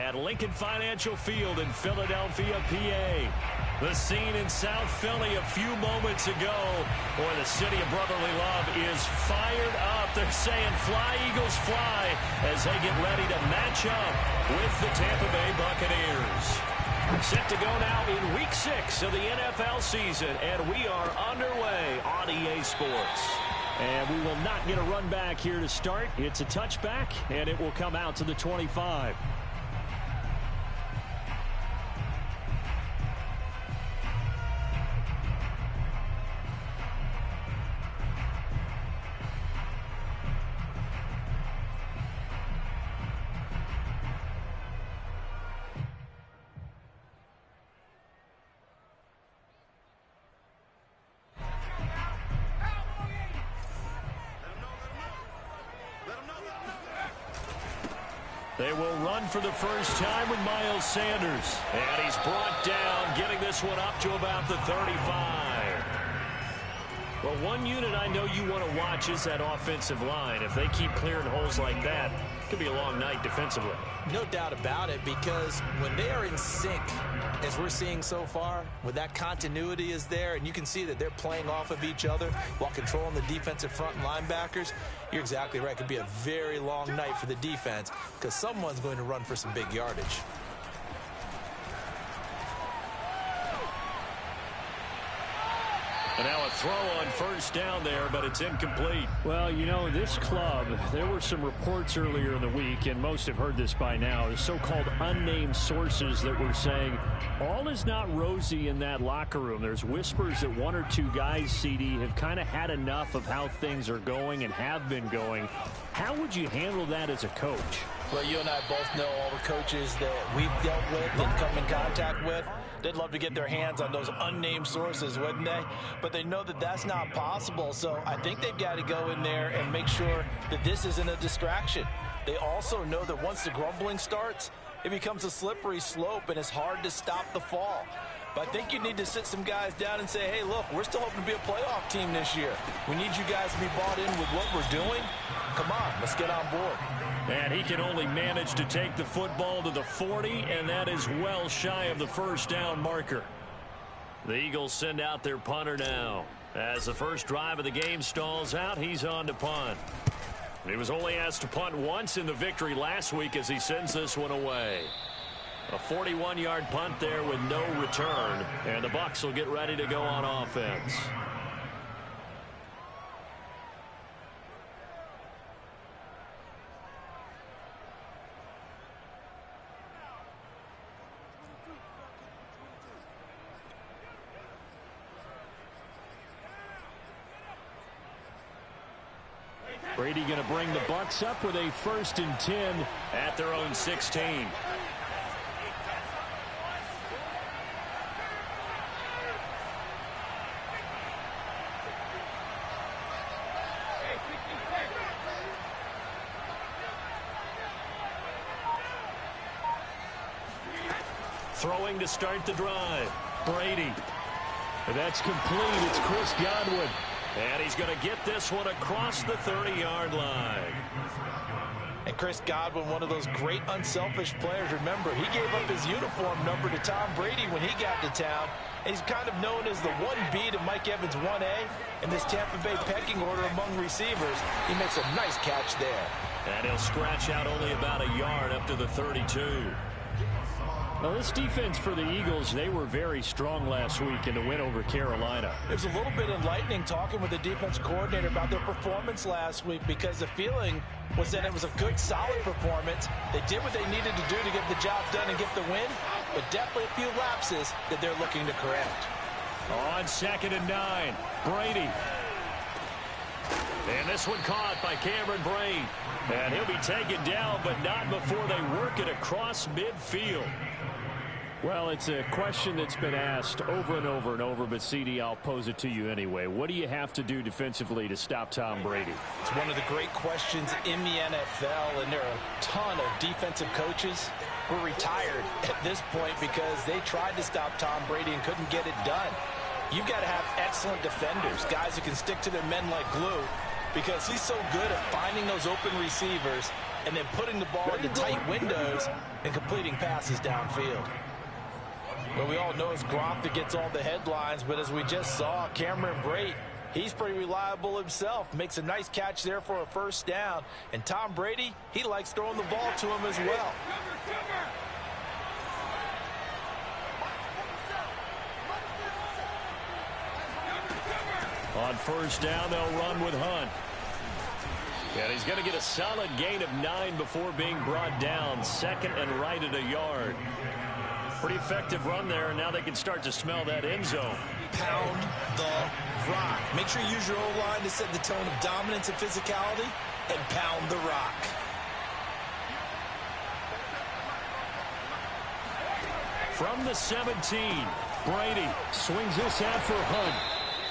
at Lincoln Financial Field in Philadelphia, PA. The scene in South Philly a few moments ago where the city of brotherly love is fired up. They're saying fly, Eagles, fly as they get ready to match up with the Tampa Bay Buccaneers. Set to go now in Week 6 of the NFL season, and we are underway on EA Sports. And we will not get a run back here to start. It's a touchback, and it will come out to the 25. They will run for the first time with Miles Sanders. And he's brought down, getting this one up to about the 35. Well, one unit I know you want to watch is that offensive line. If they keep clearing holes like that, it could be a long night defensively. No doubt about it, because when they are in sync, as we're seeing so far, when that continuity is there, and you can see that they're playing off of each other while controlling the defensive front and linebackers, you're exactly right. It could be a very long night for the defense because someone's going to run for some big yardage. And now a throw on first down there, but it's incomplete. Well, you know, this club, there were some reports earlier in the week, and most have heard this by now, the so-called unnamed sources that were saying all is not rosy in that locker room. There's whispers that one or two guys, CD, have kind of had enough of how things are going and have been going. How would you handle that as a coach? Well, you and I both know all the coaches that we've dealt with and come in contact with. They'd love to get their hands on those unnamed sources, wouldn't they? But they know that that's not possible, so I think they've got to go in there and make sure that this isn't a distraction. They also know that once the grumbling starts, it becomes a slippery slope, and it's hard to stop the fall. But I think you need to sit some guys down and say, hey, look, we're still hoping to be a playoff team this year. We need you guys to be bought in with what we're doing. Come on, let's get on board. And he can only manage to take the football to the 40, and that is well shy of the first down marker. The Eagles send out their punter now. As the first drive of the game stalls out, he's on to punt. He was only asked to punt once in the victory last week as he sends this one away. A 41-yard punt there with no return, and the Bucs will get ready to go on offense. Brady going to bring the Bucs up with a 1st and 10 at their own 16. Throwing to start the drive. Brady. That's complete. It's Chris Godwin. And he's going to get this one across the 30-yard line. And Chris Godwin, one of those great unselfish players. Remember, he gave up his uniform number to Tom Brady when he got to town. And he's kind of known as the 1B to Mike Evans 1A in this Tampa Bay pecking order among receivers. He makes a nice catch there. And he'll scratch out only about a yard up to the 32. Well, this defense for the Eagles, they were very strong last week in the win over Carolina. It was a little bit enlightening talking with the defense coordinator about their performance last week, because the feeling was that it was a good, solid performance. They did what they needed to do to get the job done and get the win, but definitely a few lapses that they're looking to correct. On 2nd and 9, Brady. And this one caught by Cameron Brate. And he'll be taken down, but not before they work it across midfield. Well, it's a question that's been asked over and over and over, but CD, I'll pose it to you anyway. What do you have to do defensively to stop Tom Brady? It's one of the great questions in the NFL, and there are a ton of defensive coaches who are retired at this point because they tried to stop Tom Brady and couldn't get it done. You've got to have excellent defenders, guys who can stick to their men like glue, because he's so good at finding those open receivers and then putting the ball into tight windows and completing passes downfield. Well, we all know it's Gronk that gets all the headlines, but as we just saw, Cameron Brate, he's pretty reliable himself. Makes a nice catch there for a first down. And Tom Brady, he likes throwing the ball to him as well. On first down, they'll run with Hunt. And he's going to get a solid gain of 9 before being brought down. Second and right at a yard. Pretty effective run there, and now they can start to smell that end zone. Pound the rock. Make sure you use your O-line to set the tone of dominance and physicality, and pound the rock. From the 17, Brady swings this out for Hunt.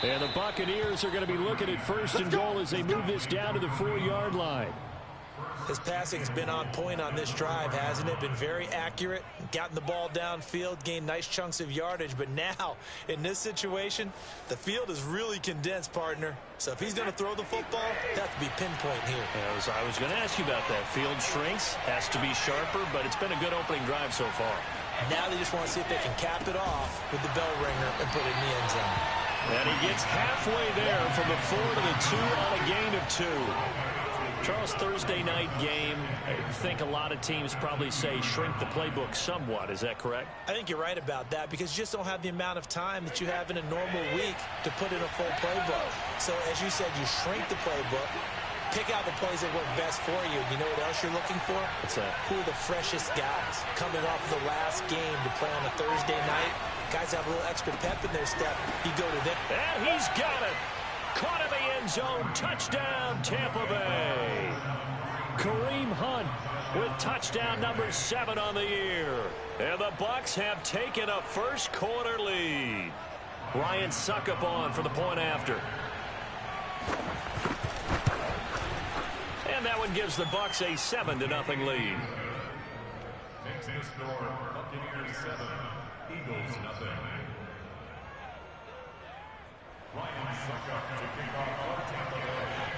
And the Buccaneers are going to be looking at first and goal as they move this down to the 4-yard line. His passing's been on point on this drive, hasn't it? Been very accurate, gotten the ball downfield, gained nice chunks of yardage. But now, in this situation, the field is really condensed, partner. So if he's going to throw the football, that has to be pinpoint here. I was going to ask you about that. Field shrinks, has to be sharper, but it's been a good opening drive so far. Now they just want to see if they can cap it off with the bell ringer and put it in the end zone. And he gets halfway there from the 4 to the 2 on a gain of 2. Charles, Thursday night game, I think a lot of teams probably say shrink the playbook somewhat. Is that correct? I think you're right about that because you just don't have the amount of time that you have in a normal week to put in a full playbook. So, as you said, you shrink the playbook, pick out the plays that work best for you. You know what else you're looking for? What's that? Who are the freshest guys coming off the last game to play on a Thursday night? Guys have a little extra pep in their step. You go to them. And he's got it. Caught in the end zone. Touchdown, Tampa Bay. Kareem Hunt with touchdown number 7 on the year. And the Bucs have taken a first quarter lead. Ryan Suckup on for the point after. And that one gives the Bucs a 7-0 lead. Next the score, Buccaneers 7, Eagles 0. Ryan Suckup to kick off for Tampa Bay.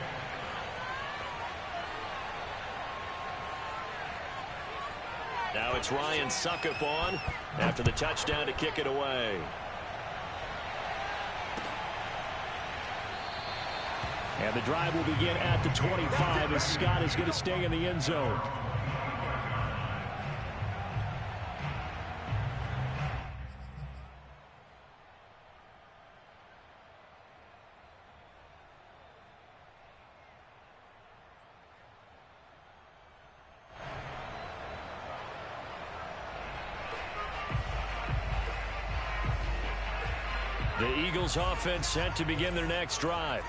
Now it's Ryan Suckup on after the touchdown to kick it away. And the drive will begin at the 25 as Scott is going to stay in the end zone. The Eagles offense set to begin their next drive.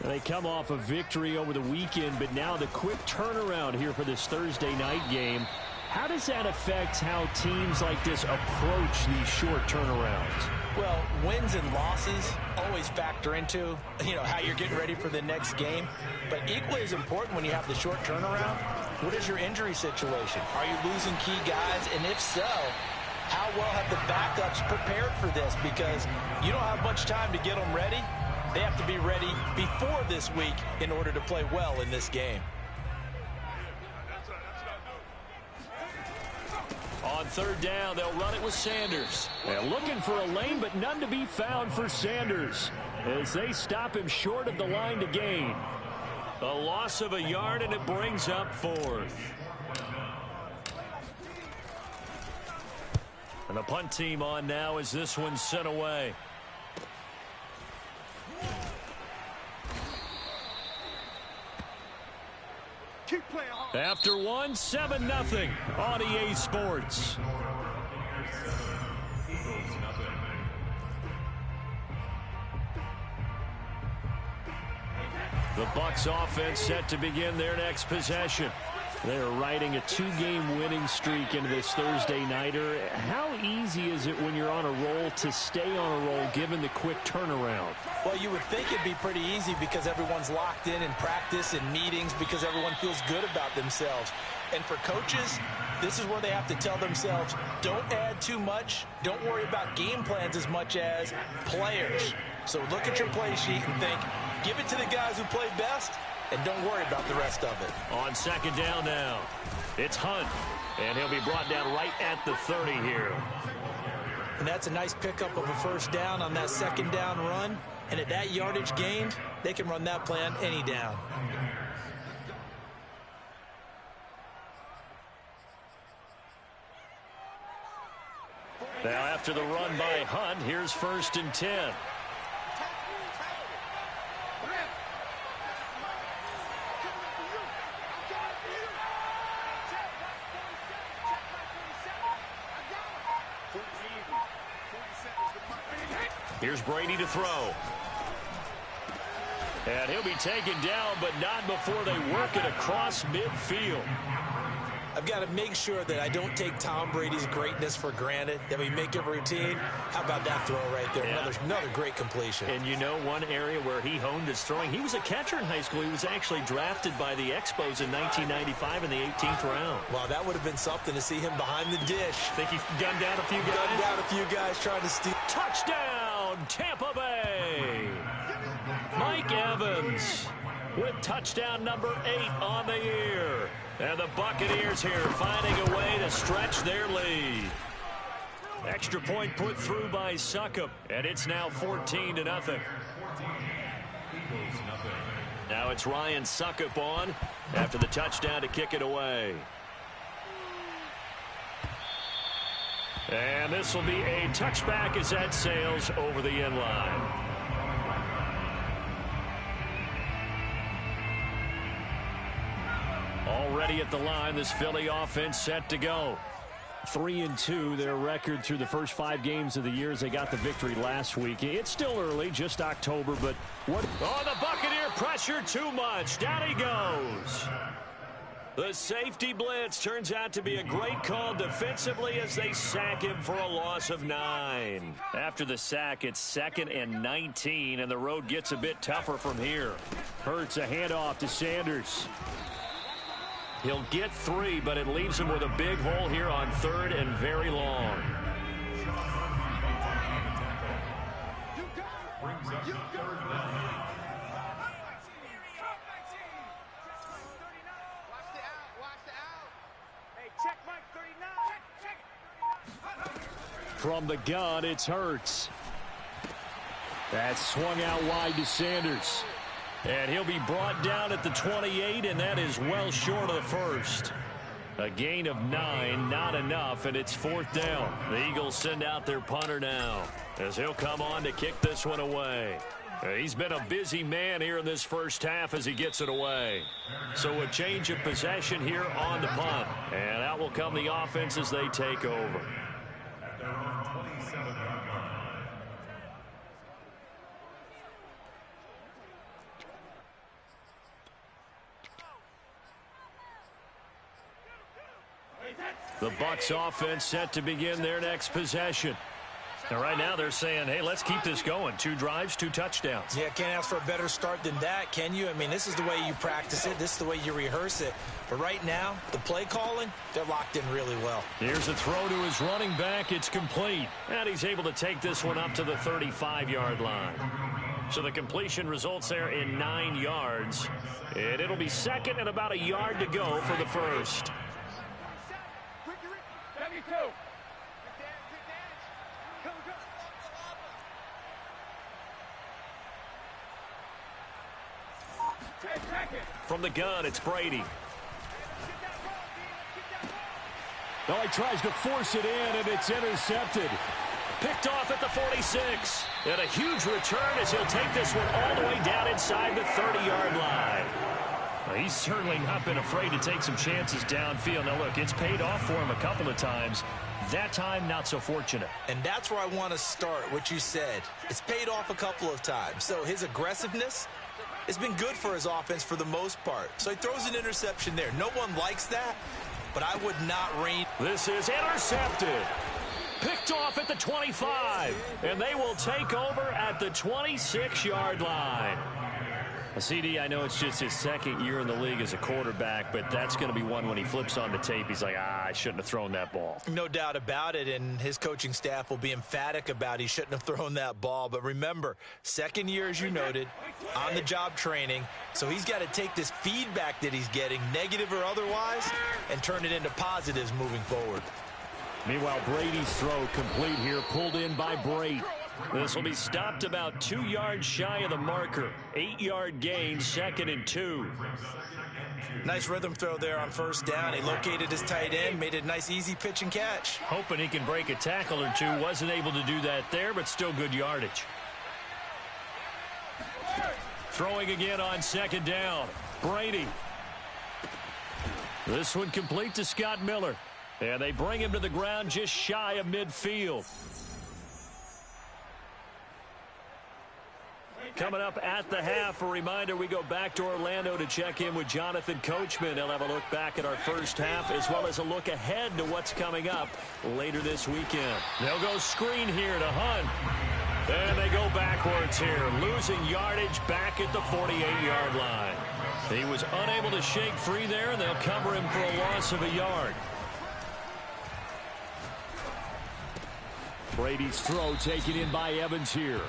They come off a victory over the weekend, but now the quick turnaround here for this Thursday night game. How does that affect how teams like this approach these short turnarounds? Well, wins and losses always factor into, how you're getting ready for the next game. But equally as important when you have the short turnaround, what is your injury situation? Are you losing key guys? And if so, how well have the backups prepared for this? Because you don't have much time to get them ready. They have to be ready before this week in order to play well in this game. On third down, they'll run it with Sanders. They're looking for a lane, but none to be found for Sanders as they stop him short of the line to gain. A loss of a yard, and it brings up 4th. And the punt team on now as this one's sent away. After one, 7-0 on EA Sports. The Bucs offense set to begin their next possession. They're riding a 2-game winning streak into this Thursday nighter. How easy is it when you're on a roll to stay on a roll given the quick turnaround? Well, you would think it'd be pretty easy because everyone's locked in practice and meetings because everyone feels good about themselves. And for coaches, this is where they have to tell themselves, don't add too much. Don't worry about game plans as much as players. So look at your play sheet and think, give it to the guys who play best and don't worry about the rest of it. On second down now, it's Hunt, and he'll be brought down right at the 30 here. And that's a nice pickup of a first down on that second down run. And at that yardage gained, they can run that play on any down. Now after the run by Hunt, here's 1st and 10. Here's Brady to throw. And he'll be taken down, but not before they work it across midfield. I've got to make sure that I don't take Tom Brady's greatness for granted, that we make it routine. How about that throw right there? Yeah. Another great completion. And you know one area where he honed his throwing? He was a catcher in high school. He was actually drafted by the Expos in 1995 in the 18th round. Wow, that would have been something to see him behind the dish. Think he gunned down a few guys? Gunned down a few guys trying to steal. Touchdown, Tampa Bay! Mike Evans with touchdown number 8 on the year. And the Buccaneers here finding a way to stretch their lead. Extra point put through by Succop, and it's now 14-0. Now it's Ryan Succop on after the touchdown to kick it away. And this will be a touchback as that sails over the end line. Already at the line, this Philly offense set to go. 3-2, their record through the first 5 games of the year as they got the victory last week. It's still early, just October, but what? Oh, the Buccaneer pressure too much. Down he goes. The safety blitz turns out to be a great call defensively as they sack him for a loss of 9. After the sack, it's 2nd and 19, and the road gets a bit tougher from here. Hurts a handoff to Sanders. He'll get 3, but it leaves him with a big hole here on 3rd and very long. From the gun, it's Hurts. That's swung out wide to Sanders. And he'll be brought down at the 28, and that is well short of the first. A gain of 9, not enough, and it's 4th down. The Eagles send out their punter now as he'll come on to kick this one away. He's been a busy man here in this first half as he gets it away. So a change of possession here on the punt. And out will come the offense as they take over. The Bucs offense set to begin their next possession. And right now they're saying, hey, let's keep this going. 2 drives, 2 touchdowns. Yeah, can't ask for a better start than that, can you? I mean, this is the way you practice it. This is the way you rehearse it. But right now, the play calling, they're locked in really well. Here's a throw to his running back. It's complete. And he's able to take this one up to the 35-yard line. So the completion results there in 9 yards. And it'll be 2nd and about a yard to go for the first. From the gun, it's Brady. Oh, he tries to force it in, and it's intercepted. Picked off at the 46. And a huge return as he'll take this one all the way down inside the 30-yard line. Well, he's certainly not been afraid to take some chances downfield. Now, look, it's paid off for him a couple of times. That time, not so fortunate. And that's where I want to start, what you said. It's paid off a couple of times. So his aggressiveness has been good for his offense for the most part. So he throws an interception there. No one likes that, but I would not rein. This is intercepted. Picked off at the 25. And they will take over at the 26-yard line. CD, I know it's just his second year in the league as a quarterback, but that's going to be one when he flips on the tape, he's like, I shouldn't have thrown that ball. No doubt about it, and his coaching staff will be emphatic about he shouldn't have thrown that ball. But remember, second year, as you noted, on-the-job training, so he's got to take this feedback that he's getting, negative or otherwise, and turn it into positives moving forward. Meanwhile, Brady's throw complete here, pulled in by Brate. This will be stopped about 2 yards shy of the marker. 8-yard gain, 2nd and 2. Nice rhythm throw there on first down. He located his tight end, made it a nice easy pitch and catch. Hoping he can break a tackle or two. Wasn't able to do that there, but still good yardage. Throwing again on 2nd down. Brady. This one complete to Scott Miller. And they bring him to the ground just shy of midfield. Coming up at the half, a reminder, we go back to Orlando to check in with Jonathan Coachman. He'll have a look back at our first half as well as a look ahead to what's coming up later this weekend. They'll go screen here to Hunt. And they go backwards here, losing yardage back at the 48-yard line. He was unable to shake free there, and they'll cover him for a loss of a yard. Brady's throw taken in by Evans here.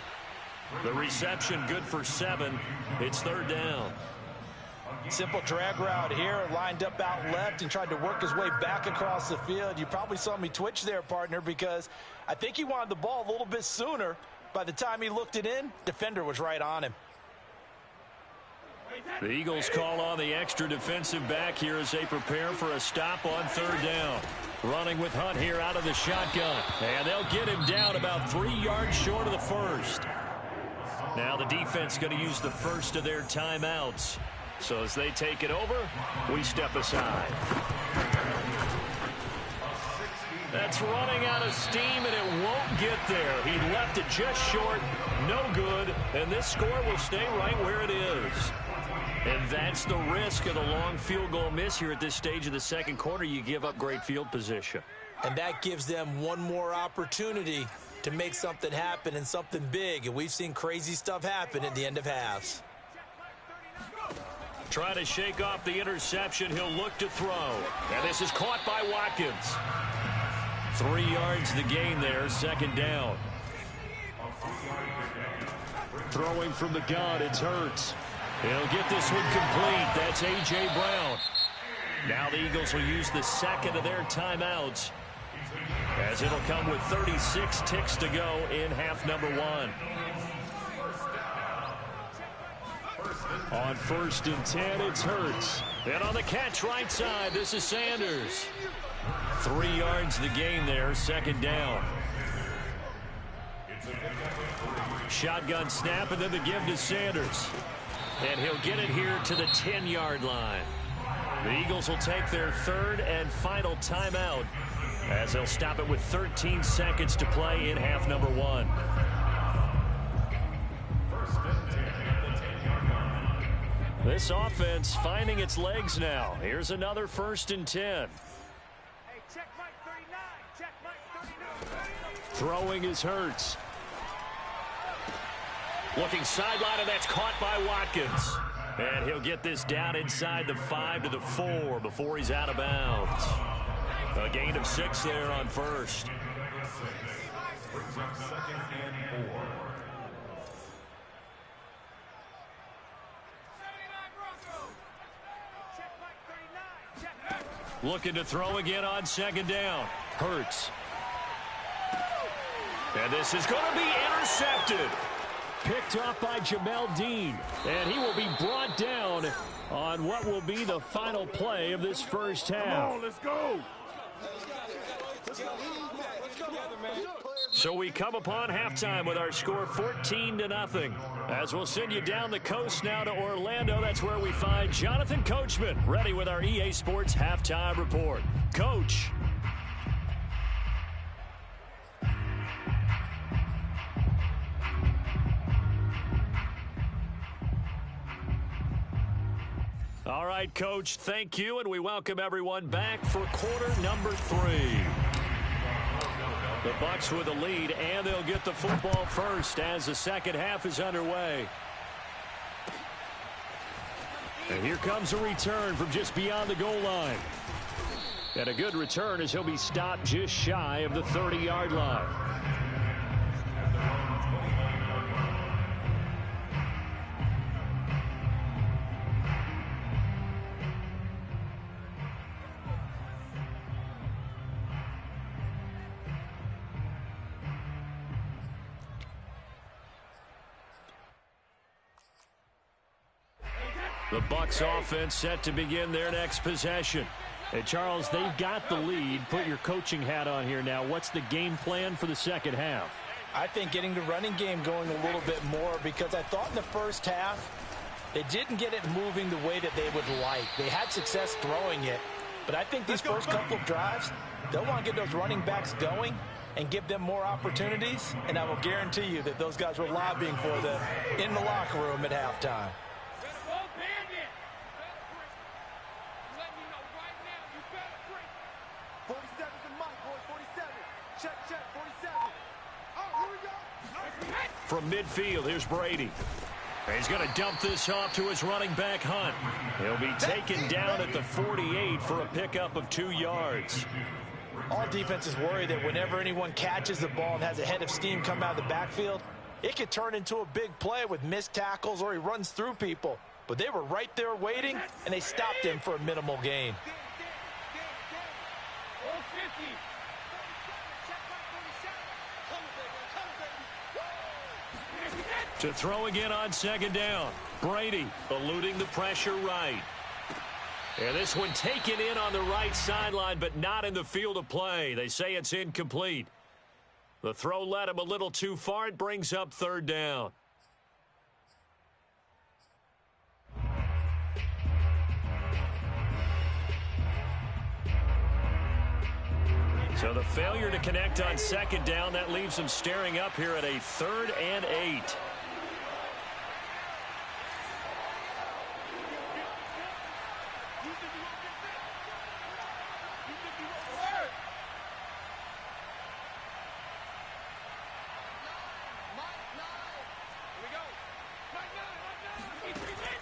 The reception good for 7. It's 3rd down. Simple drag route here, lined up out left and tried to work his way back across the field. You probably saw me twitch there, partner, because I think he wanted the ball a little bit sooner. By the time he looked it in, defender was right on him. The Eagles call on the extra defensive back here as they prepare for a stop on 3rd down. Running with Hunt here out of the shotgun. And they'll get him down about 3 yards short of the first. Now the defense going to use the first of their timeouts. So as they take it over, we step aside. That's running out of steam, and it won't get there. He left it just short, no good, and this score will stay right where it is. And that's the risk of the long field goal miss here at this stage of the second quarter. You give up great field position. And that gives them one more opportunity to make something happen and something big. And we've seen crazy stuff happen at the end of halves. Trying to shake off the interception. He'll look to throw. And this is caught by Watkins. 3 yards the gain there, 2nd down. Throwing from the gun, it's Hurts. He'll get this one complete. That's A.J. Brown. Now the Eagles will use the second of their timeouts, as it'll come with 36 ticks to go in half number 1. On 1st and 10, it's Hurts. And on the catch right side, this is Sanders. 3 yards the gain there, 2nd down. Shotgun snap, and then the give to Sanders. And he'll get it here to the 10-yard line. The Eagles will take their 3rd and final timeout, as they'll stop it with 13 seconds to play in half number 1. This offense finding its legs now. Here's another 1st and 10. Throwing is Hurts. Looking sideline, and that's caught by Watkins. And he'll get this down inside the 5 to the 4 before he's out of bounds. A gain of 6 there on 1st. Looking to throw again on 2nd down. Hurts. And this is going to be intercepted. Picked off by Jamel Dean. And he will be brought down on what will be the final play of this first half. Come on, let's go. So we come upon halftime with our score 14-0. As we'll send you down the coast now to Orlando. That's where we find Jonathan Coachman ready with our EA Sports halftime report. Coach. All right, Coach, thank you, and we welcome everyone back for quarter number 3. The Bucs with a lead, and they'll get the football first as the second half is underway. And here comes a return from just beyond the goal line. And a good return as he'll be stopped just shy of the 30-yard line. The Bucs offense set to begin their next possession. Hey, Charles, they've got the lead. Put your coaching hat on here now. What's the game plan for the second half? I think getting the running game going a little bit more, because I thought in the first half they didn't get it moving the way that they would like. They had success throwing it, but I think these first couple of drives, they'll want to get those running backs going and give them more opportunities, and I will guarantee you that those guys were lobbying for them in the locker room at halftime. From midfield, here's Brady. He's going to dump this off to his running back, Hunt. He'll be taken down at the 48 for a pickup of 2 yards. All defenses worry that whenever anyone catches the ball and has a head of steam come out of the backfield, it could turn into a big play with missed tackles or he runs through people. But they were right there waiting, and they stopped him for a minimal gain. To throw again on second down. Brady eluding the pressure right. And this one taken in on the right sideline, but not in the field of play. They say it's incomplete. The throw led him a little too far. It brings up third down. So the failure to connect on second down, that leaves them staring up here at a 3rd and 8.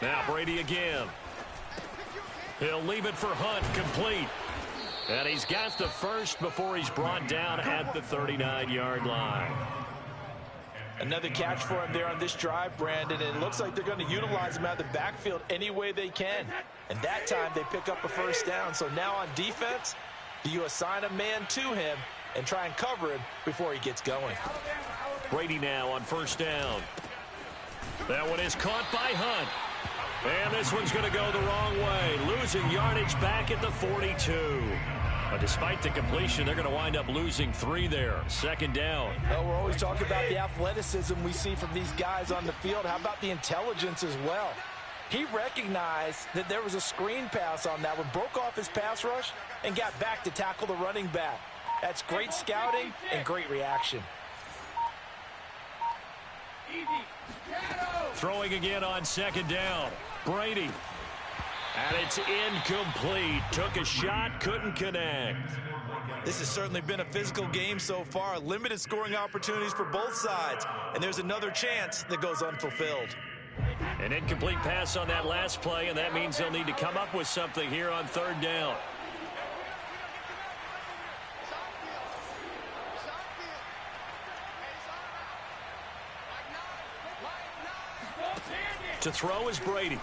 Now Brady again. He'll leave it for Hunt, complete. And he's got the first before he's brought down at the 39-yard line. Another catch for him there on this drive, Brandon, and it looks like they're going to utilize him out of the backfield any way they can. And that time they pick up a first down. So now on defense, do you assign a man to him and try and cover him before he gets going? Brady now on first down. That one is caught by Hunt. And this one's going to go the wrong way. Losing yardage back at the 42. But despite the completion, they're going to wind up losing 3 there. Second down. Well, we're always talking about the athleticism we see from these guys on the field. How about the intelligence as well? He recognized that there was a screen pass on that one, broke off his pass rush, and got back to tackle the running back. That's great scouting and great reaction. Throwing again on second down. Brady. And it's incomplete. Took a shot, couldn't connect. This has certainly been a physical game so far. Limited scoring opportunities for both sides. And there's another chance that goes unfulfilled. An incomplete pass on that last play, and that means they'll need to come up with something here on third down. To throw is Brady.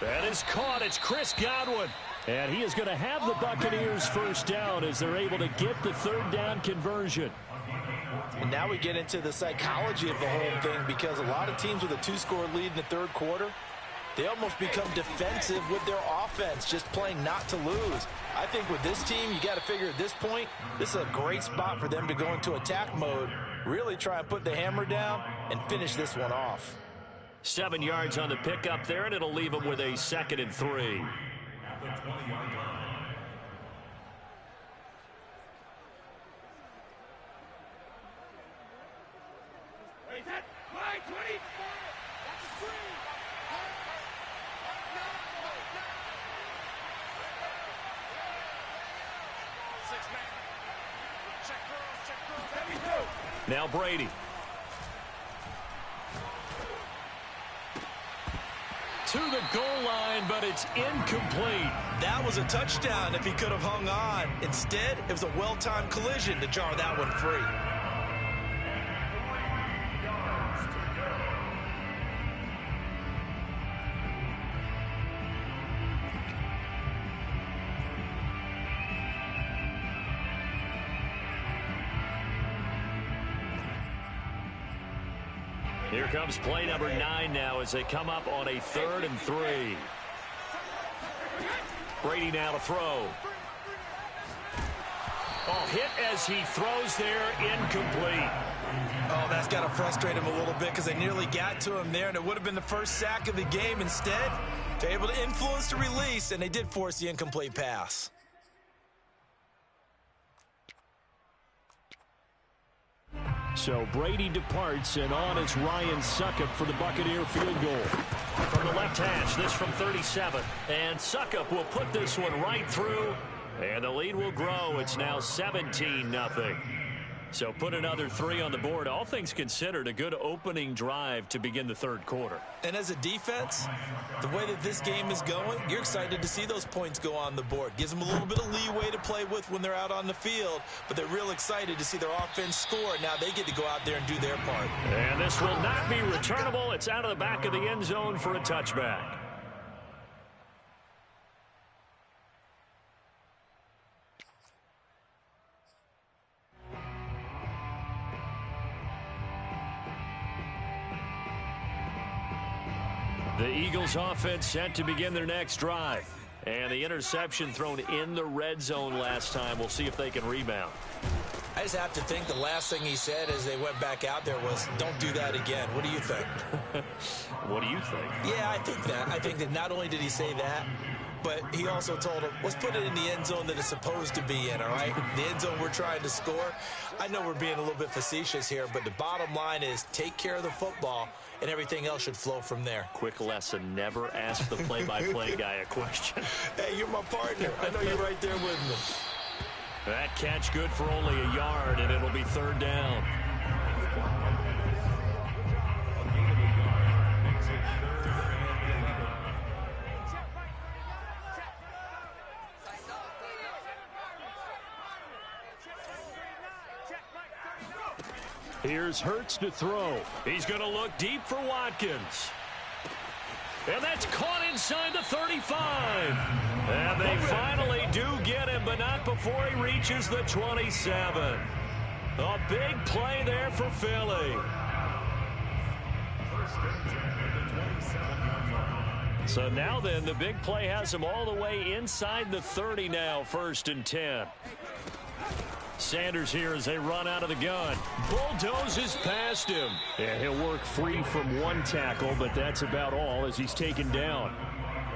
That is caught. It's Chris Godwin. And he is going to have the Buccaneers first down as they're able to get the third down conversion. And now we get into the psychology of the whole thing, because a lot of teams with a 2-score lead in the third quarter, they almost become defensive with their offense, just playing not to lose. I think with this team, you got to figure at this point, this is a great spot for them to go into attack mode, really try and put the hammer down and finish this one off. 7 yards on the pickup there, and it'll leave them with a 2nd and 3. Now Brady. to the goal line, but it's incomplete. That was a touchdown if he could have hung on. Instead, it was a well-timed collision to jar that one free. Here comes play number 9 now as they come up on a 3rd and 3. Brady now to throw. Oh, hit as he throws there, incomplete. Oh, that's got to frustrate him a little bit because they nearly got to him there, and it would have been the first sack of the game. Instead, they're able to influence the release, and they did force the incomplete pass. So Brady departs, and on is Ryan Succop for the Buccaneer field goal. From the left hash, this from 37. And Succop will put this one right through, and the lead will grow. It's now 17-0. So put another 3 on the board. All things considered, a good opening drive to begin the 3rd quarter. And as a defense, the way that this game is going, you're excited to see those points go on the board. Gives them a little bit of leeway to play with when they're out on the field, but they're real excited to see their offense score. Now they get to go out there and do their part. And this will not be returnable. It's out of the back of the end zone for a touchback. The Eagles offense set to begin their next drive. And the interception thrown in the red zone last time. We'll see if they can rebound. I just have to think the last thing he said as they went back out there was, don't do that again. What do you think? What do you think? Yeah, I think that. I think that not only did he say that, but he also told him, let's put it in the end zone that it's supposed to be in, all right? The end zone we're trying to score. I know we're being a little bit facetious here, but the bottom line is take care of the football, and everything else should flow from there. Quick lesson, never ask the play-by-play guy a question. Hey, you're my partner. I know you're right there with me. That catch good for only a yard, and it'll be 3rd down. Here's Hurts to throw. He's going to look deep for Watkins. And that's caught inside the 35. And they finally do get him, but not before he reaches the 27. A big play there for Philly. So now then, the big play has him all the way inside the 30 now, 1st and 10. Sanders here as they run out of the gun. Bulldozes past him. Yeah, he'll work free from one tackle, but that's about all as he's taken down.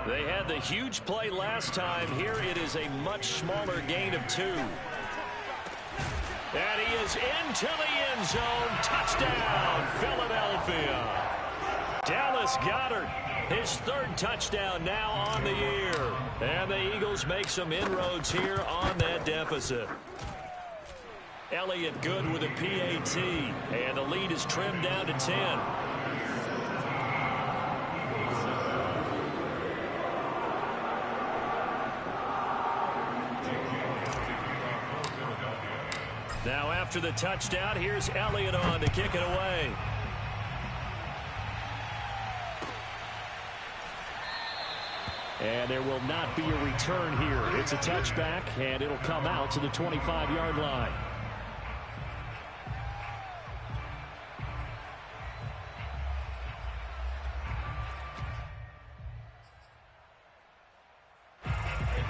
They had the huge play last time. Here it is a much smaller gain of 2. And he is into the end zone. Touchdown, Philadelphia. Dallas Goedert, his 3rd touchdown now on the year. And the Eagles make some inroads here on that deficit. Elliott good with a PAT, and the lead is trimmed down to 10. Now after the touchdown, here's Elliott on to kick it away. And there will not be a return here. It's a touchback, and it'll come out to the 25-yard line.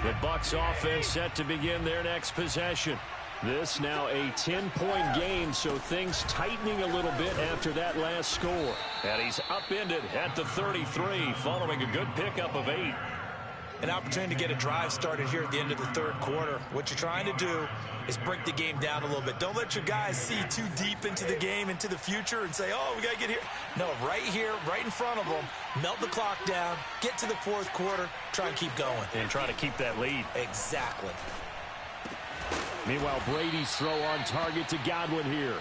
The Bucs offense set to begin their next possession. This now a 10-point game, so things tightening a little bit after that last score. And he's upended at the 33 following a good pickup of 8. An opportunity to get a drive started here at the end of the 3rd quarter. What you're trying to do is break the game down a little bit. Don't let your guys see too deep into the game, into the future, and say, oh, we got to get here. No, right here, right in front of them, melt the clock down, get to the 4th quarter, try and keep going. And try to keep that lead. Exactly. Meanwhile, Brady's throw on target to Godwin here.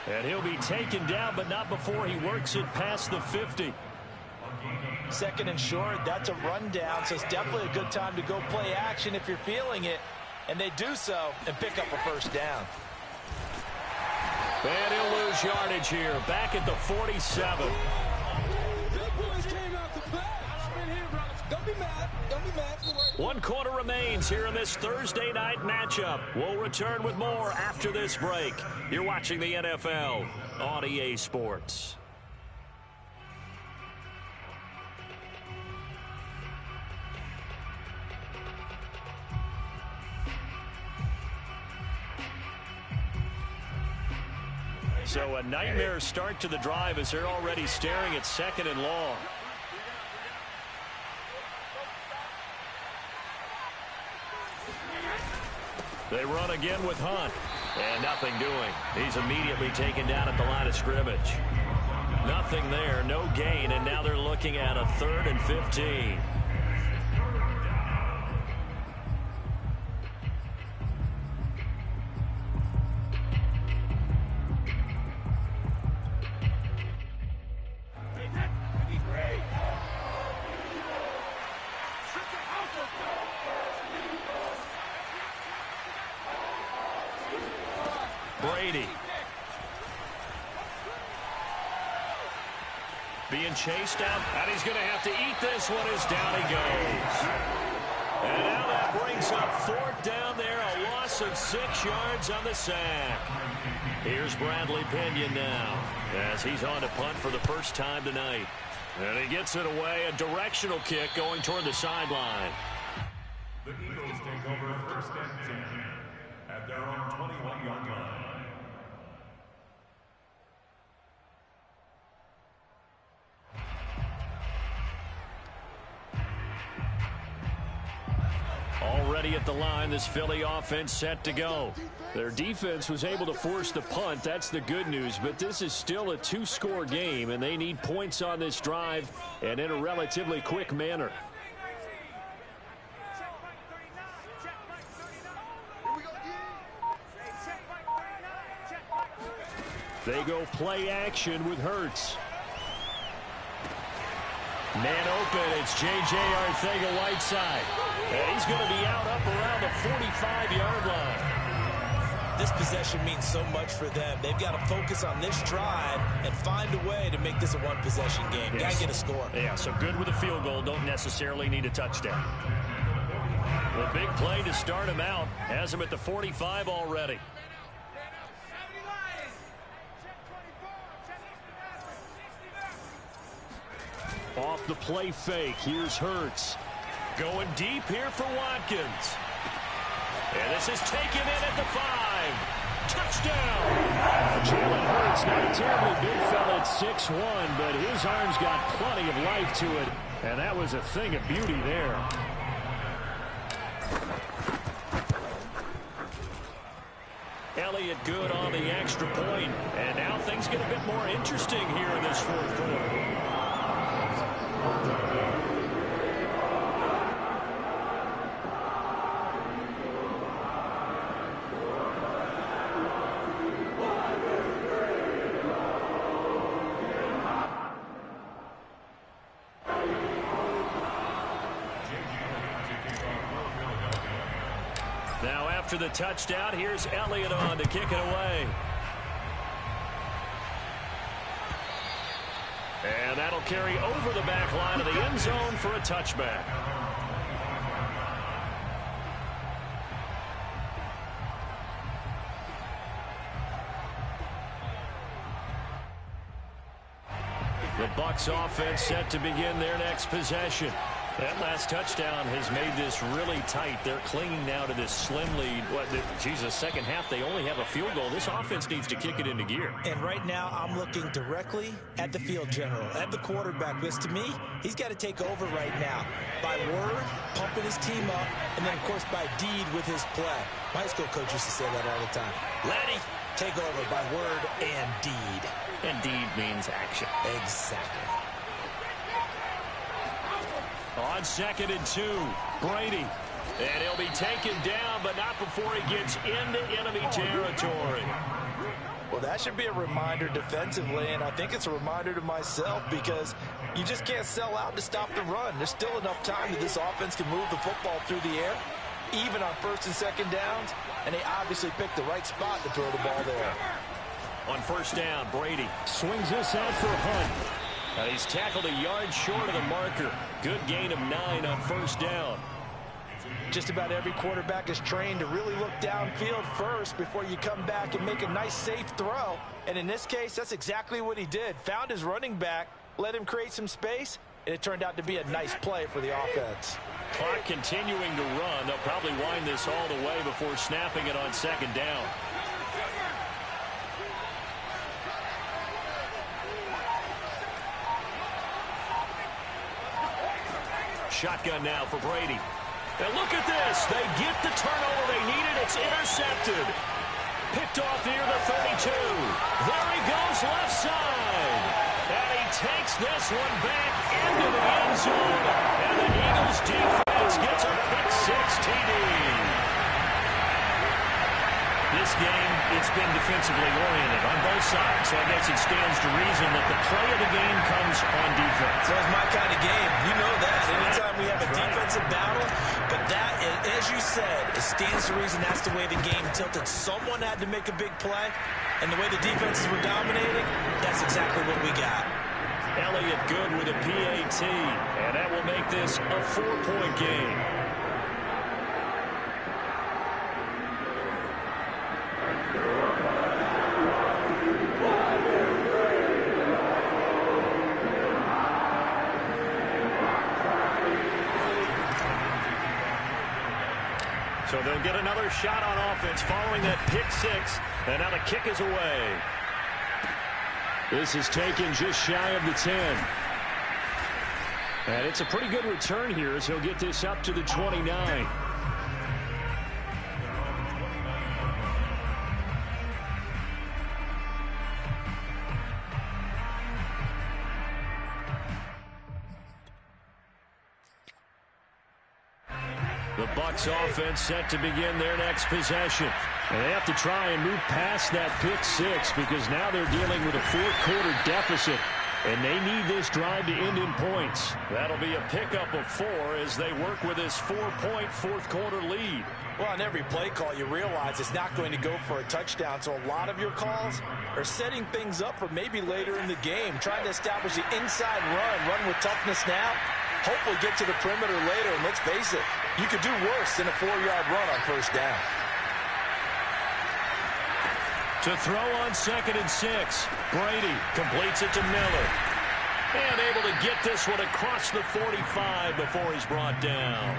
And he'll be taken down, but not before he works it past the 50. Second and short, that's a rundown, so it's definitely a good time to go play action if you're feeling it. And they do so and pick up a first down. And he'll lose yardage here, back at the 47. Don't be mad. Don't be mad. One quarter remains here in this Thursday night matchup. We'll return with more after this break. You're watching the NFL on EA Sports. So a nightmare start to the drive as they're already staring at second and long. They run again with Hunt. And nothing doing. He's immediately taken down at the line of scrimmage. Nothing there, no gain, and now they're looking at a 3rd and 15. Brady. Being chased out, and he's going to have to eat this one as down he goes. And now that brings up 4th down there, a loss of 6 yards on the sack. Here's Bradley Pinion now, as he's on to punt for the first time tonight. And he gets it away, a directional kick going toward the sideline. The Eagles take over 1st and 10 at their own 21-yard line. Already at the line, this Philly offense set to go. Their defense was able to force the punt. That's the good news. But this is still a 2-score game, and they need points on this drive and in a relatively quick manner. They go play action with Hurts. Man open, it's J.J. Arcega-Whiteside. And he's going to be out up around the 45-yard line. This possession means so much for them. They've got to focus on this drive and find a way to make this a one-possession game. Yes. Got to get a score. Yeah, so good with a field goal. Don't necessarily need a touchdown. The big play to start him out has him at the 45 already. Off the play fake, here's Hurts. Going deep here for Watkins. And this is taken in at the 5. Touchdown! Jalen Hurts, not a terribly big fella at 6'1", but his arm's got plenty of life to it. And that was a thing of beauty there. Elliott good on the extra point. And now things get a bit more interesting here in this 4th quarter. Now after the touchdown, here's Elliott on to kick it away. And that'll carry over the back line of the end zone for a touchback. The Bucs offense set to begin their next possession. That last touchdown has made this really tight. They're clinging now to this slim lead. Second half, they only have a field goal. This offense needs to kick it into gear. And right now, I'm looking directly at the field general, at the quarterback, because to me, he's got to take over right now. By word, pumping his team up, and then, of course, by deed with his play. My high school coach used to say that all the time. Lenny, take over by word and deed. And deed means action. Exactly. On 2nd and 2, Brady. And he'll be taken down, but not before he gets into enemy territory. Well, that should be a reminder defensively, and I think it's a reminder to myself because you just can't sell out to stop the run. There's still enough time that this offense can move the football through the air, even on first and second downs, and they obviously picked the right spot to throw the ball there. On first down, Brady swings this out for Hunt. And he's tackled a yard short of the marker. Good gain of 9 on first down. Just about every quarterback is trained to really look downfield first before you come back and make a nice, safe throw. And in this case, that's exactly what he did. Found his running back, let him create some space, and it turned out to be a nice play for the offense. Clock continuing to run. They'll probably wind this all the way before snapping it on second down. Shotgun now for Brady. And look at this. They get the turnover they needed. It's intercepted. Picked off near the 32. There he goes left side. And he takes this one back into the end zone. And the Eagles defense gets a pick-6 TD. This game, it's been defensively oriented on both sides, so I guess it stands to reason that the play of the game comes on defense. So it's my kind of game. You know that. Anytime we have a defensive battle, but that, as you said, it stands to reason that's the way the game tilted. Someone had to make a big play, and the way the defenses were dominating, that's exactly what we got. Elliott good with a PAT, and that will make this a 4-point game. So they'll get another shot on offense following that pick-6, and now the kick is away. This is taken just shy of the 10. And it's a pretty good return here as he'll get this up to the 29. The Bucs offense set to begin their next possession. And they have to try and move past that pick-6 because now they're dealing with a fourth-quarter deficit. And they need this drive to end in points. That'll be a pickup of 4 as they work with this 4-point fourth-quarter lead. Well, on every play call, you realize it's not going to go for a touchdown. So a lot of your calls are setting things up for maybe later in the game, trying to establish the inside run with toughness now. Hopefully get to the perimeter later, and let's face it, you could do worse than a 4-yard run on first down. To throw on 2nd and 6. Brady completes it to Miller. And able to get this one across the 45 before he's brought down.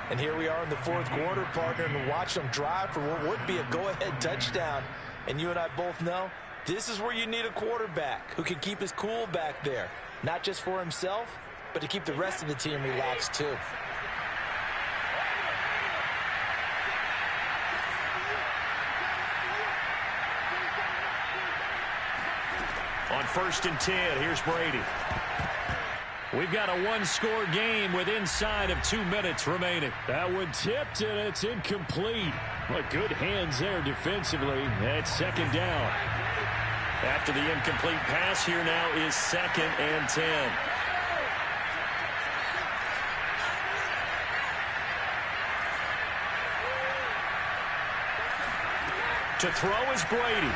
And here we are in the fourth quarter, partner, and watch them drive for what would be a go-ahead touchdown. And you and I both know this is where you need a quarterback who can keep his cool back there. Not just for himself, but to keep the rest of the team relaxed too. On 1st and 10, here's Brady. We've got a one-score game with inside of 2 minutes remaining. That one tipped, and it's incomplete. But good hands there defensively at 2nd down. After the incomplete pass, here now is 2nd and 10. To throw is Brady.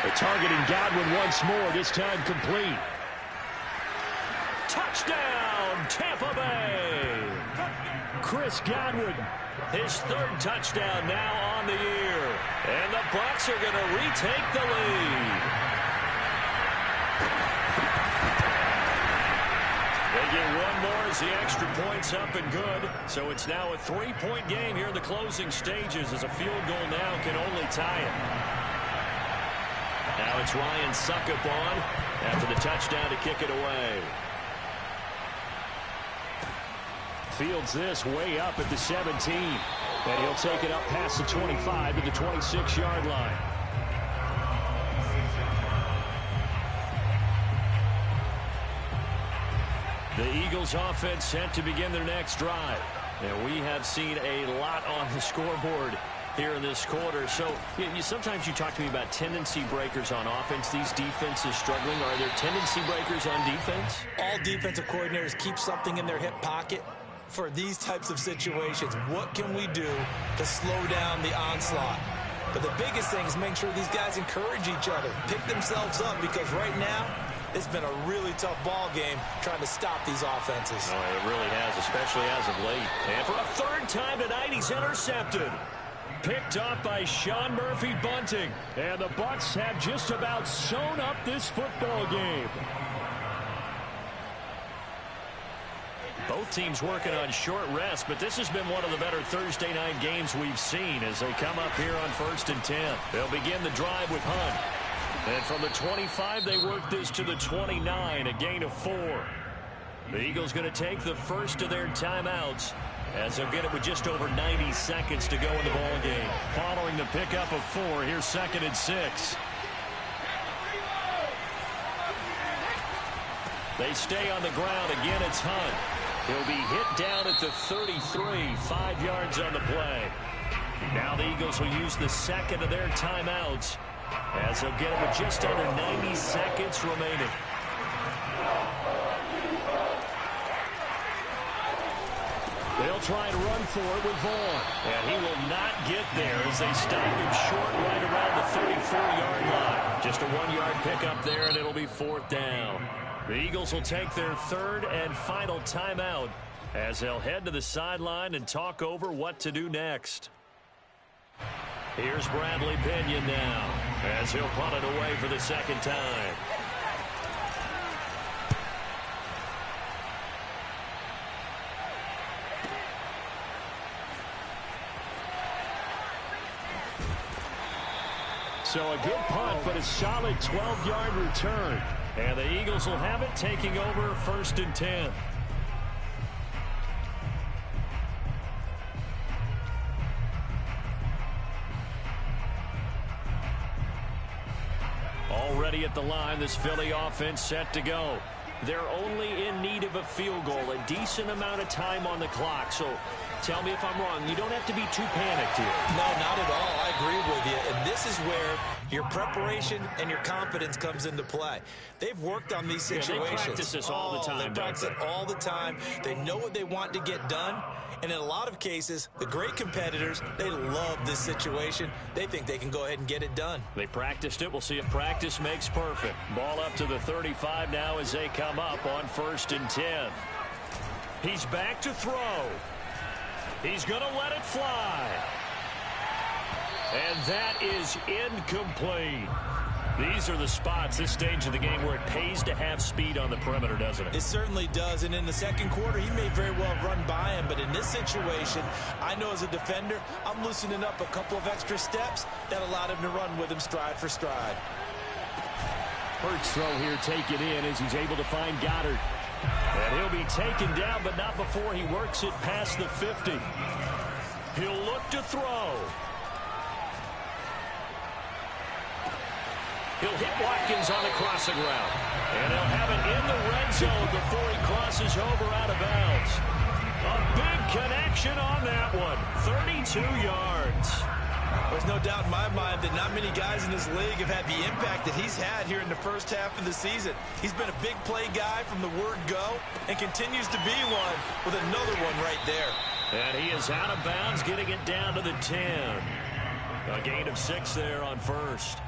They're targeting Godwin once more, this time complete. Touchdown, Tampa Bay. Chris Godwin. His 3rd touchdown now on the year. And the Bucs are going to retake the lead. They get one more as the extra point's up and good. So it's now a 3-point game here in the closing stages as a field goal now can only tie it. Now it's Ryan Suckup on after the touchdown to kick it away. Fields this way up at the 17. And he'll take it up past the 25 to the 26-yard line. The Eagles offense set to begin their next drive. And we have seen a lot on the scoreboard here in this quarter. So sometimes you talk to me about tendency breakers on offense. These defenses struggling. Are there tendency breakers on defense? All defensive coordinators keep something in their hip pocket for these types of situations. What can we do to slow down the onslaught? But the biggest thing is make sure these guys encourage each other, pick themselves up, because right now it's been a really tough ball game trying to stop these offenses. Oh, it really has, especially as of late. And for a third time tonight, he's intercepted. Picked off by Sean Murphy Bunting. And the Bucs have just about sewn up this football game. Both teams working on short rest, but this has been one of the better Thursday night games we've seen as they come up here on 1st and 10. They'll begin the drive with Hunt. And from the 25, they work this to the 29, a gain of 4. The Eagles going to take the first of their timeouts as they'll get it with just over 90 seconds to go in the ball game. Following the pickup of 4, here's 2nd and 6. They stay on the ground. Again, it's Hunt. He'll be hit down at the 33, 5 yards on the play. Now the Eagles will use the second of their timeouts as they'll get it with just under 90 seconds remaining. They'll try and run for it with Vaughn. And he will not get there as they stop him short right around the 34-yard line. Just a 1-yard pickup there, and it'll be 4th down. The Eagles will take their third and final timeout as they'll head to the sideline and talk over what to do next. Here's Bradley Pinion now as he'll punt it away for the second time. So a good punt, but a solid 12-yard return. And the Eagles will have it, taking over 1st and 10. Already at the line, this Philly offense set to go. They're only in need of a field goal, a decent amount of time on the clock. So tell me if I'm wrong. You don't have to be too panicked here. No, not at all. I agree with you. And this is where your preparation and your confidence comes into play. They've worked on these situations. They practice this all the time. They practice it all the time. They know what they want to get done. And in a lot of cases, the great competitors, they love this situation. They think they can go ahead and get it done. They practiced it. We'll see if practice makes perfect. Ball up to the 35 now as they come up on 1st and 10. He's back to throw. He's going to let it fly. And that is incomplete. These are the spots, this stage of the game, where it pays to have speed on the perimeter, doesn't it? It certainly does. And in the second quarter, he may very well run by him. But in this situation, I know as a defender, I'm loosening up a couple of extra steps that allowed him to run with him stride for stride. Hurts throw here taken in as he's able to find Goddard. And he'll be taken down, but not before he works it past the 50. He'll look to throw. He'll hit Watkins on the crossing route. And he'll have it in the red zone before he crosses over out of bounds. A big connection on that one. 32 yards. There's no doubt in my mind that not many guys in this league have had the impact that he's had here in the first half of the season. He's been a big play guy from the word go and continues to be one with another one right there. And he is out of bounds, getting it down to the 10. A gain of 6 there on 1st.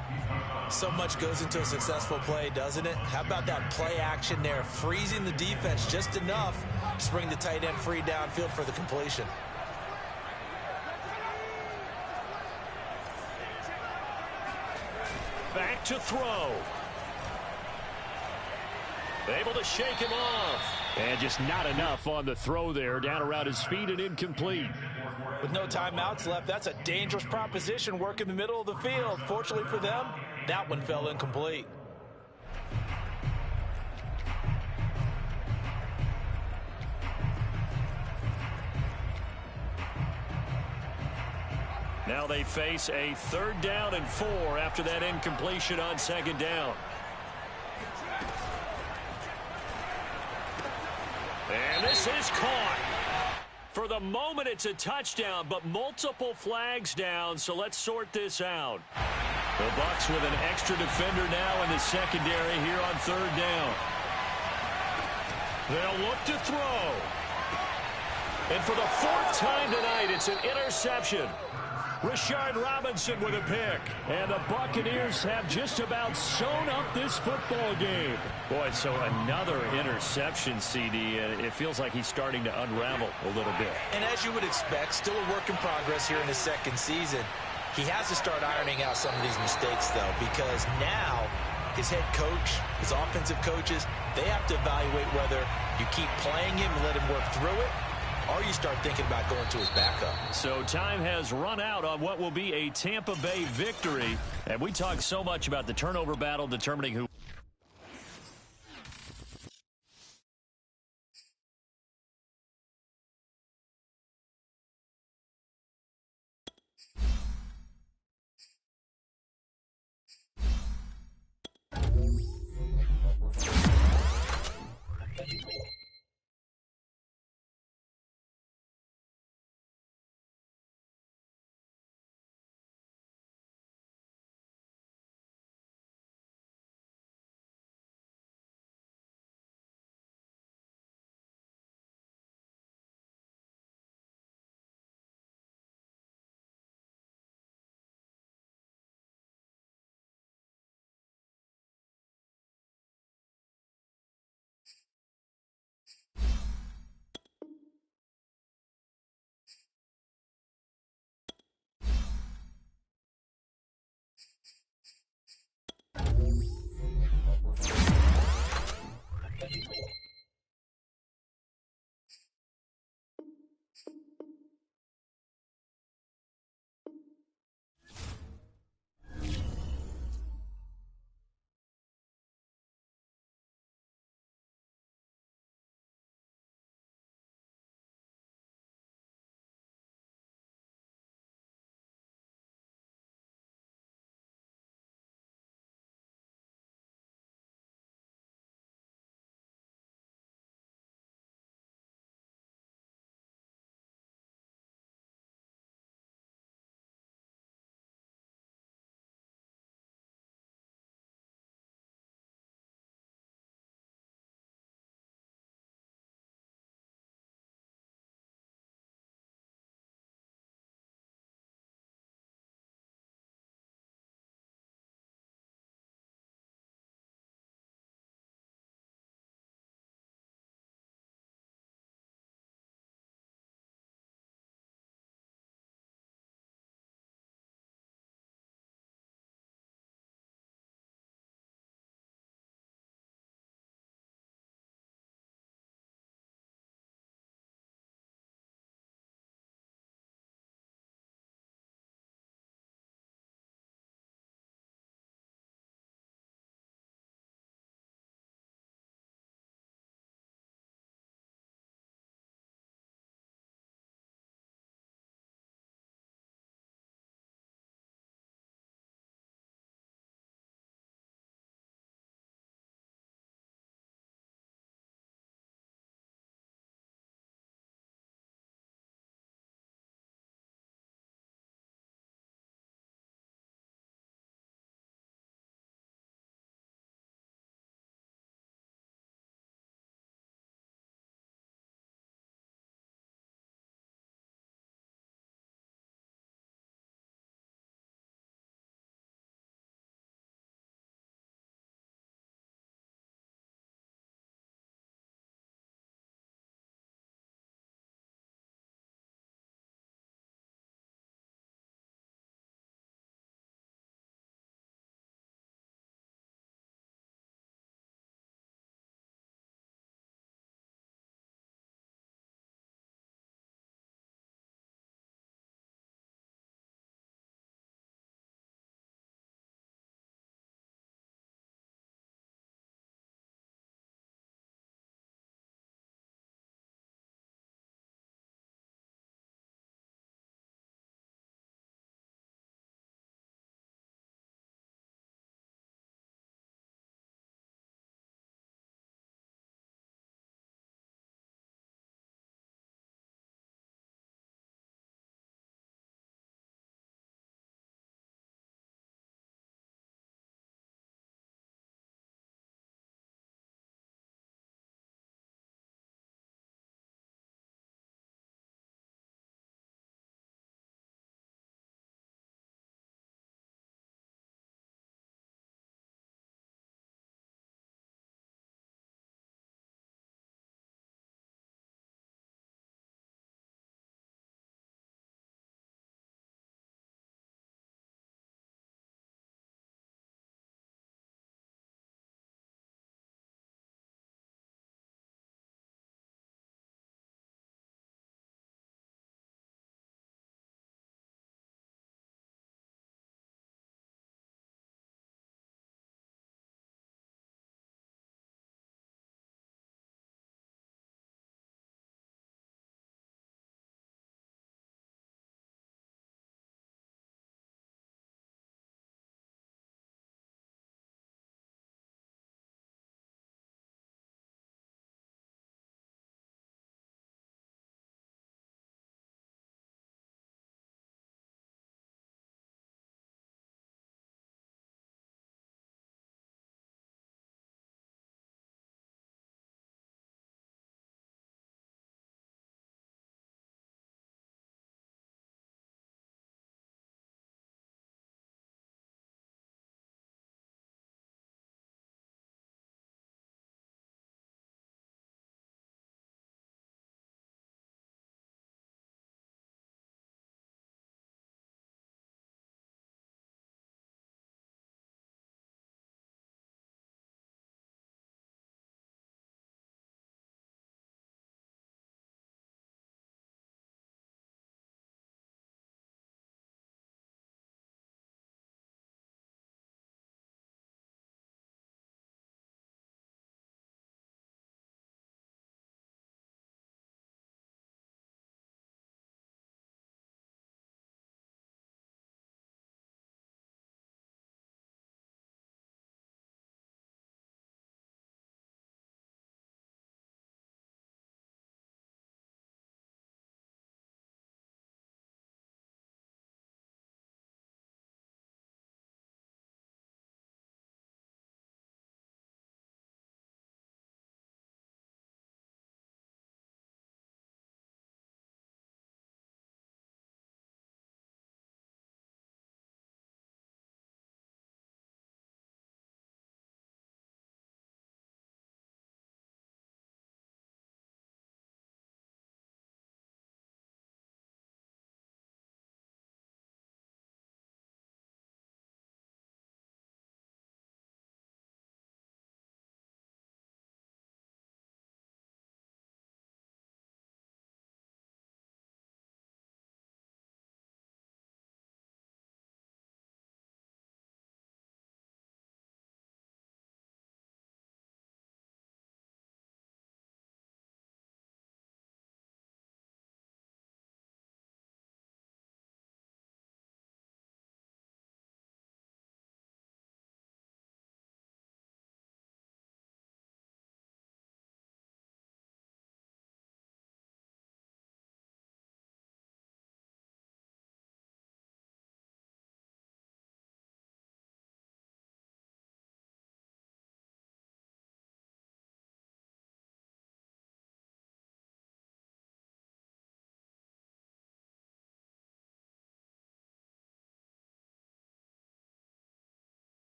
So much goes into a successful play, doesn't it? How about that play action there, freezing the defense just enough to bring the tight end free downfield for the completion. Back to throw. Able to shake him off. And just not enough on the throw there. Down around his feet and incomplete. With no timeouts left, that's a dangerous proposition. Work in the middle of the field. Fortunately for them, that one fell incomplete. Now they face a 3rd down and 4 after that incompletion on 2nd down. And this is caught. For the moment, it's a touchdown, but multiple flags down, so let's sort this out. The Bucs with an extra defender now in the secondary here on third down. They'll look to throw. And for the fourth time tonight, it's an interception. Rashard Robinson with a pick. And the Buccaneers have just about sewn up this football game. Boy, so another interception, CD. It feels like he's starting to unravel a little bit. And as you would expect, still a work in progress here in his second season. He has to start ironing out some of these mistakes, though, because now his head coach, his offensive coaches, they have to evaluate whether you keep playing him and let him work through it, or you start thinking about going to his backup. So time has run out on what will be a Tampa Bay victory. And we talk so much about the turnover battle determining who